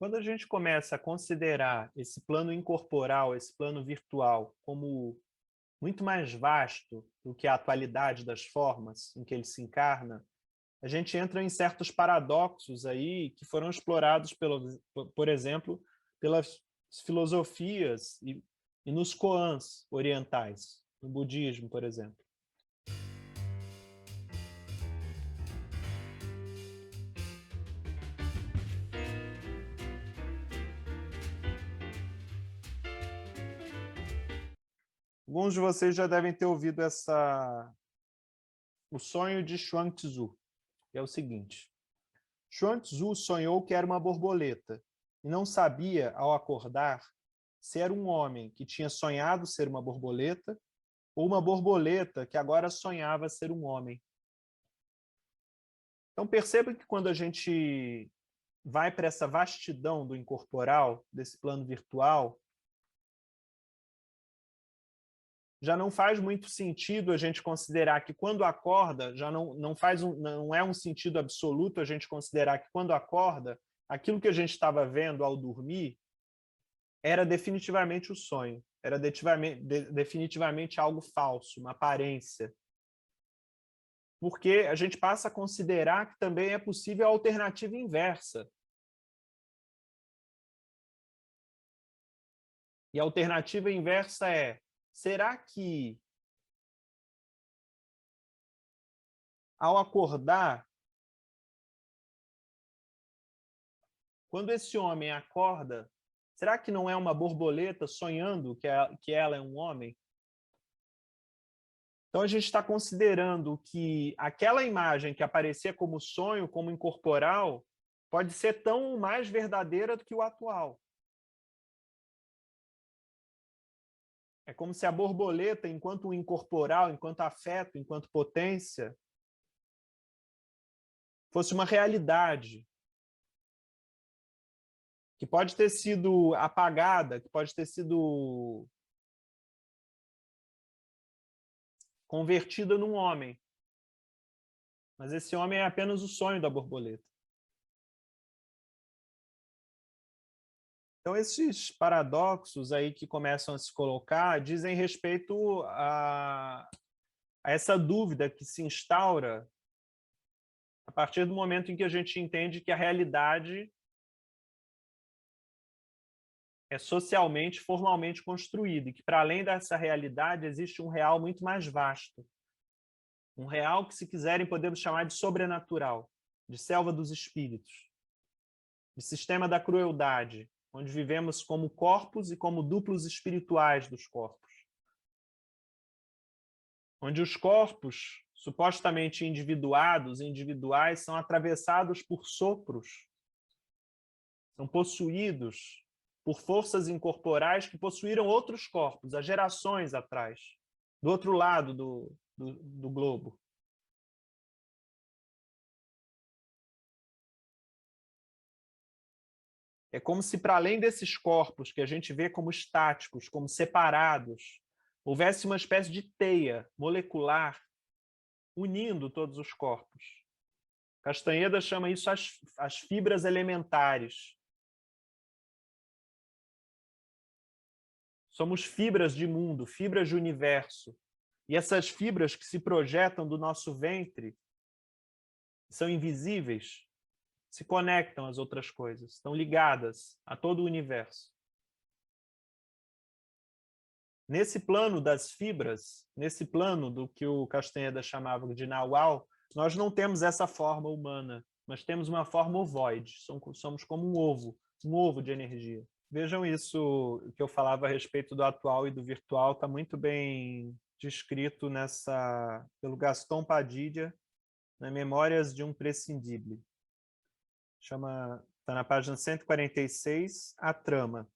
Quando a gente começa a considerar esse plano incorporal, esse plano virtual, como muito mais vasto do que a atualidade das formas em que ele se encarna, a gente entra em certos paradoxos aí que foram explorados, por exemplo, pelas filosofias e nos koans orientais, no budismo, por exemplo. Alguns de vocês já devem ter ouvido o sonho de Chuang Tzu, que é o seguinte: Chuang Tzu sonhou que era uma borboleta e não sabia, ao acordar, se era um homem que tinha sonhado ser uma borboleta ou uma borboleta que agora sonhava ser um homem. Então perceba que quando a gente vai para essa vastidão do incorporal, desse plano virtual, já não faz muito sentido a gente considerar que quando acorda, já não é um sentido absoluto a gente considerar que quando acorda, aquilo que a gente estava vendo ao dormir era definitivamente o sonho, era definitivamente algo falso, uma aparência. Porque a gente passa a considerar que também é possível a alternativa inversa. E a alternativa inversa é: será que, ao acordar, quando esse homem acorda, será que não é uma borboleta sonhando que ela é um homem? Então a gente está considerando que aquela imagem que aparecia como sonho, como incorporal, pode ser tão mais verdadeira do que o atual. É como se a borboleta, enquanto incorporal, enquanto afeto, enquanto potência, fosse uma realidade que pode ter sido apagada, que pode ter sido convertida num homem. Mas esse homem é apenas o sonho da borboleta. Então, esses paradoxos aí que começam a se colocar dizem respeito a essa dúvida que se instaura a partir do momento em que a gente entende que a realidade é socialmente, formalmente construída, e que, para além dessa realidade, existe um real muito mais vasto. Um real que, se quiserem, podemos chamar de sobrenatural, de selva dos espíritos, de sistema da crueldade, onde vivemos como corpos e como duplos espirituais dos corpos. Onde os corpos, supostamente individuais, são atravessados por sopros, são possuídos por forças incorporais que possuíram outros corpos, há gerações atrás, do outro lado do globo. É como se, para além desses corpos que a gente vê como estáticos, como separados, houvesse uma espécie de teia molecular unindo todos os corpos. Castanheda chama isso as fibras elementares. Somos fibras de mundo, fibras de universo. E essas fibras que se projetam do nosso ventre são invisíveis, se conectam às outras coisas, estão ligadas a todo o universo. Nesse plano das fibras, nesse plano do que o Castanheda chamava de Naual, nós não temos essa forma humana, mas temos uma forma ovoide, somos como um ovo de energia. Vejam isso que eu falava a respeito do atual e do virtual, está muito bem descrito pelo Gaston Padilha, na Memórias de um Prescindível. Está na página 146, a trama.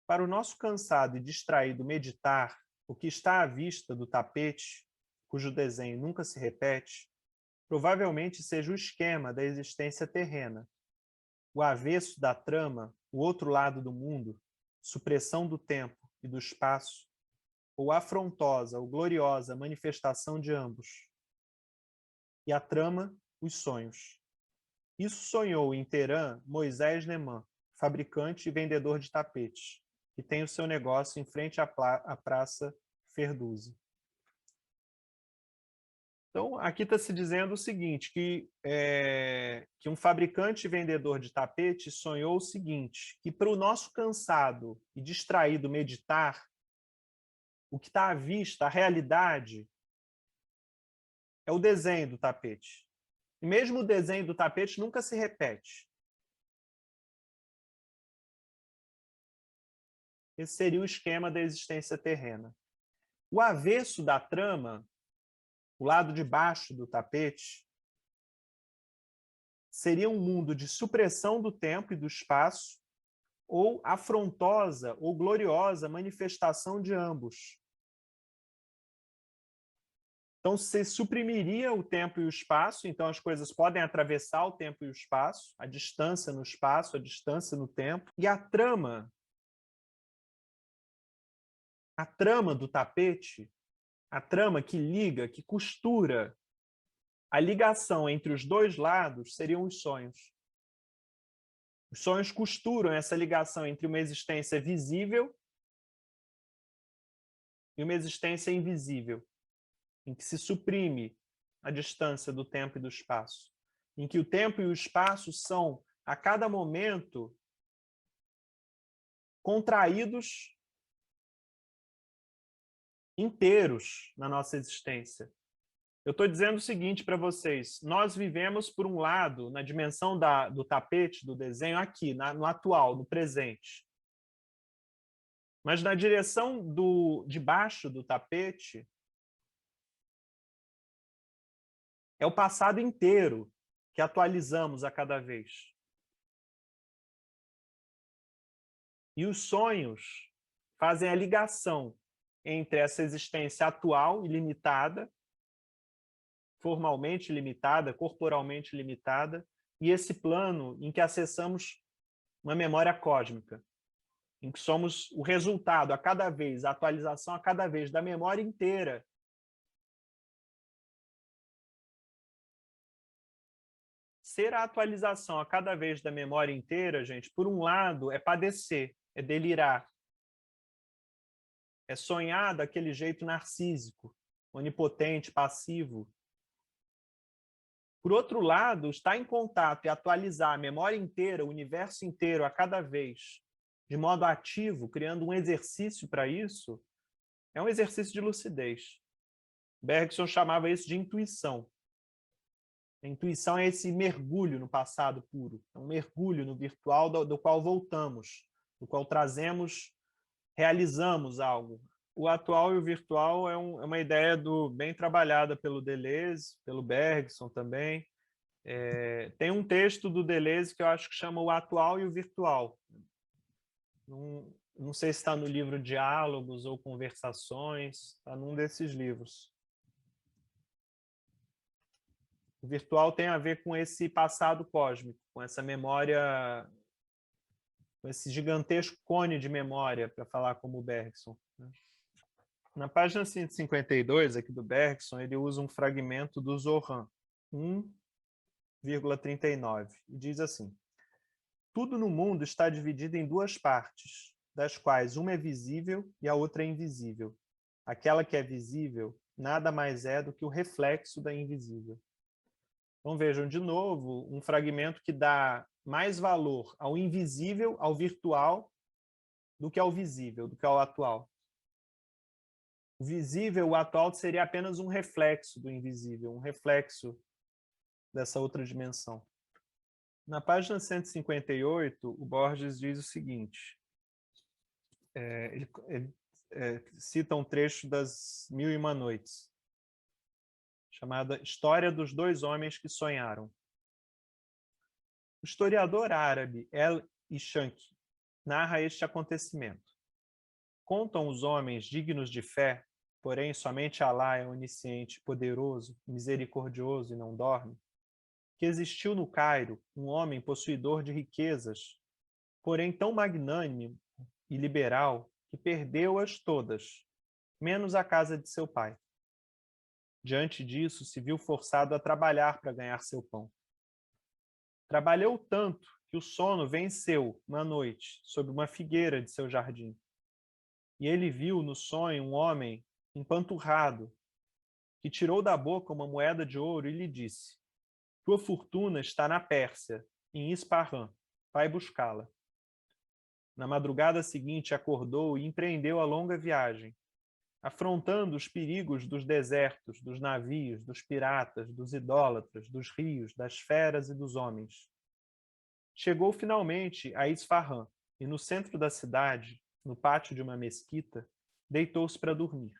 Para o nosso cansado e distraído meditar, o que está à vista do tapete, cujo desenho nunca se repete, provavelmente seja o esquema da existência terrena, o avesso da trama, o outro lado do mundo, supressão do tempo e do espaço, ou afrontosa ou gloriosa manifestação de ambos. E a trama, os sonhos. Isso sonhou em Terã Moisés Neman, fabricante e vendedor de tapetes, que tem o seu negócio em frente à Praça Ferduzi. Então, aqui está se dizendo o seguinte, que um fabricante e vendedor de tapetes sonhou o seguinte, que para o nosso cansado e distraído meditar, o que está à vista, a realidade, é o desenho do tapete. E mesmo o desenho do tapete nunca se repete. Esse seria o esquema da existência terrena. O avesso da trama, o lado de baixo do tapete, seria um mundo de supressão do tempo e do espaço, ou afrontosa ou gloriosa manifestação de ambos. Então, se suprimiria o tempo e o espaço, então as coisas podem atravessar o tempo e o espaço, a distância no espaço, a distância no tempo, e a trama do tapete, a trama que liga, que costura a ligação entre os dois lados seriam os sonhos. Os sonhos costuram essa ligação entre uma existência visível e uma existência invisível, em que se suprime a distância do tempo e do espaço, em que o tempo e o espaço são, a cada momento, contraídos inteiros na nossa existência. Eu estou dizendo o seguinte para vocês, nós vivemos, por um lado, na dimensão do tapete, do desenho, aqui, no atual, no presente. Mas na direção de baixo do tapete, é o passado inteiro que atualizamos a cada vez. E os sonhos fazem a ligação entre essa existência atual e limitada, formalmente limitada, corporalmente limitada, e esse plano em que acessamos uma memória cósmica, em que somos o resultado a cada vez, a atualização a cada vez da memória inteira. Ser a atualização a cada vez da memória inteira, gente, por um lado, é padecer, é delirar, é sonhar daquele jeito narcísico, onipotente, passivo. Por outro lado, estar em contato e atualizar a memória inteira, o universo inteiro a cada vez, de modo ativo, criando um exercício para isso, é um exercício de lucidez. Bergson chamava isso de intuição. A intuição é esse mergulho no passado puro, é um mergulho no virtual do qual voltamos, do qual trazemos, realizamos algo. O atual e o virtual é uma ideia bem trabalhada pelo Deleuze, pelo Bergson também. Tem um texto do Deleuze que eu acho que chama O Atual e o Virtual. Não sei se está no livro Diálogos ou Conversações, está num desses livros. O virtual tem a ver com esse passado cósmico, com essa memória, com esse gigantesco cone de memória, para falar como o Bergson. Na página 152 aqui do Bergson, ele usa um fragmento do Zohar, 1,39, e diz assim: tudo no mundo está dividido em duas partes, das quais uma é visível e a outra é invisível. Aquela que é visível nada mais é do que o reflexo da invisível. Então vejam, de novo, um fragmento que dá mais valor ao invisível, ao virtual, do que ao visível, do que ao atual. O visível, o atual, seria apenas um reflexo do invisível, um reflexo dessa outra dimensão. Na página 158, o Borges diz o seguinte, ele cita um trecho das Mil e Uma Noites, chamada História dos Dois Homens que Sonharam. O historiador árabe El-Ishanqi narra este acontecimento. Contam os homens dignos de fé, porém somente Alá é onisciente, poderoso, misericordioso e não dorme, que existiu no Cairo um homem possuidor de riquezas, porém tão magnânimo e liberal que perdeu-as todas, menos a casa de seu pai. Diante disso, se viu forçado a trabalhar para ganhar seu pão. Trabalhou tanto que o sono venceu uma noite sob uma figueira de seu jardim. E ele viu no sonho um homem empanturrado, que tirou da boca uma moeda de ouro e lhe disse: tua fortuna está na Pérsia, em Ispahan. Vai buscá-la. Na madrugada seguinte acordou e empreendeu a longa viagem, afrontando os perigos dos desertos, dos navios, dos piratas, dos idólatras, dos rios, das feras e dos homens. Chegou finalmente a Isfahan e no centro da cidade, no pátio de uma mesquita, deitou-se para dormir.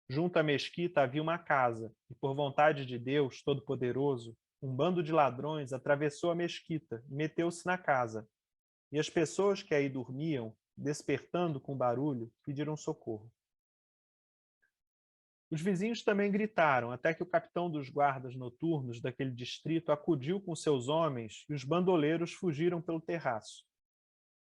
Junto à mesquita havia uma casa e, por vontade de Deus Todo-Poderoso, um bando de ladrões atravessou a mesquita e meteu-se na casa. E as pessoas que aí dormiam, despertando com barulho, pediram socorro. Os vizinhos também gritaram, até que o capitão dos guardas noturnos daquele distrito acudiu com seus homens e os bandoleiros fugiram pelo terraço.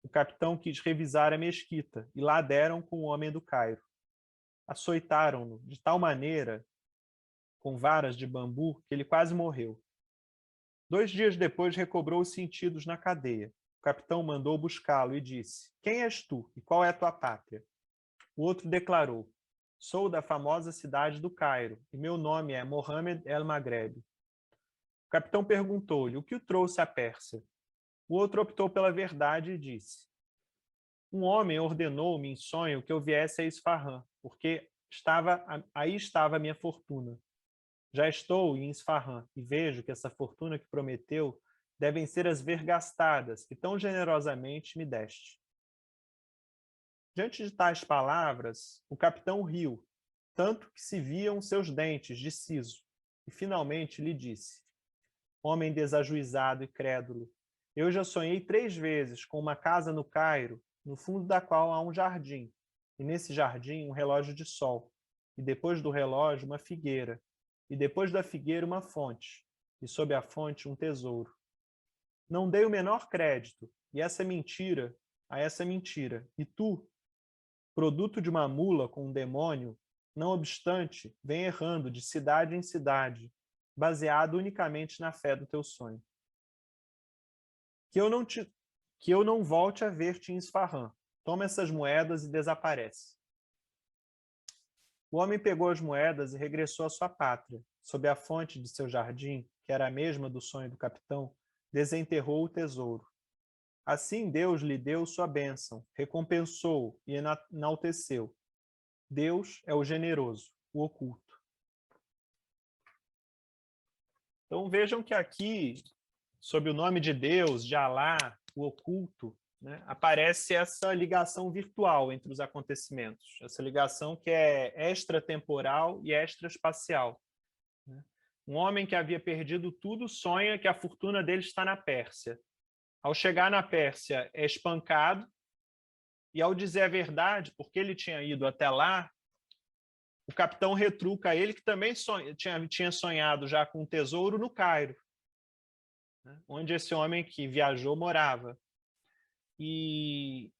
O capitão quis revisar a mesquita e lá deram com o homem do Cairo. Açoitaram-no de tal maneira, com varas de bambu, que ele quase morreu. 2 dias depois recobrou os sentidos na cadeia. O capitão mandou buscá-lo e disse: quem és tu e qual é a tua pátria? O outro declarou: sou da famosa cidade do Cairo e meu nome é Mohammed el-Maghreb. O capitão perguntou-lhe o que o trouxe à Pérsia. O outro optou pela verdade e disse: um homem ordenou-me em sonho que eu viesse a Isfahan, porque aí estava a minha fortuna. Já estou em Isfahan e vejo que essa fortuna que prometeu devem ser as vergastadas que tão generosamente me deste. Diante de tais palavras, o capitão riu, tanto que se viam seus dentes de siso, e finalmente lhe disse: homem desajuizado e crédulo, eu já sonhei 3 vezes com uma casa no Cairo, no fundo da qual há um jardim, e nesse jardim um relógio de sol, e depois do relógio uma figueira, e depois da figueira uma fonte, e sob a fonte um tesouro. Não dei o menor crédito a essa mentira, e tu, produto de uma mula com um demônio, não obstante, vem errando de cidade em cidade, baseado unicamente na fé do teu sonho. Que eu não volte a ver-te em Isfahan. Toma essas moedas e desaparece. O homem pegou as moedas e regressou à sua pátria. Sob a fonte de seu jardim, que era a mesma do sonho do capitão, desenterrou o tesouro. Assim Deus lhe deu sua bênção, recompensou e enalteceu. Deus é o generoso, o oculto. Então vejam que aqui, sob o nome de Deus, de Alá, o oculto, né, aparece essa ligação virtual entre os acontecimentos, essa ligação que é extratemporal e extraespacial. Né? Um homem que havia perdido tudo sonha que a fortuna dele está na Pérsia. Ao chegar na Pérsia, é espancado, e ao dizer a verdade, porque ele tinha ido até lá, o capitão retruca ele, que também tinha sonhado já com um tesouro no Cairo, né, onde esse homem que viajou morava. E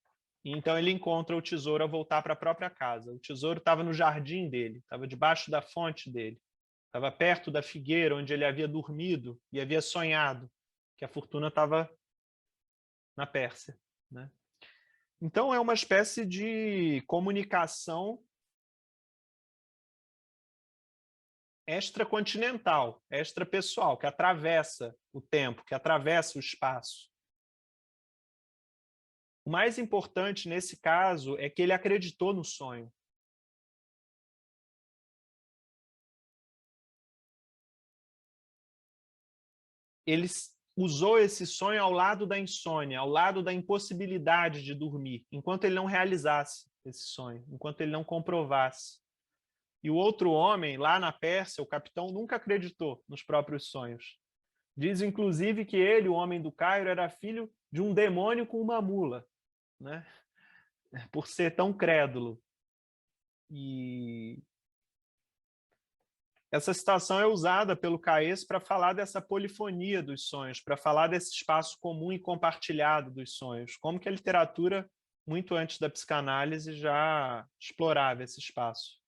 então ele encontra o tesouro ao voltar para a própria casa. O tesouro estava no jardim dele, estava debaixo da fonte dele, estava perto da figueira onde ele havia dormido e havia sonhado que a fortuna estava na Pérsia, né? Então é uma espécie de comunicação extracontinental, extrapessoal, que atravessa o tempo, que atravessa o espaço. O mais importante nesse caso é que ele acreditou no sonho. Ele usou esse sonho ao lado da insônia, ao lado da impossibilidade de dormir, enquanto ele não realizasse esse sonho, enquanto ele não comprovasse. E o outro homem, lá na Pérsia, o capitão, nunca acreditou nos próprios sonhos. Diz, inclusive, que ele, o homem do Cairo, era filho de um demônio com uma mula, né? Por ser tão crédulo. E essa citação é usada pelo Caes para falar dessa polifonia dos sonhos, para falar desse espaço comum e compartilhado dos sonhos, como que a literatura, muito antes da psicanálise, já explorava esse espaço.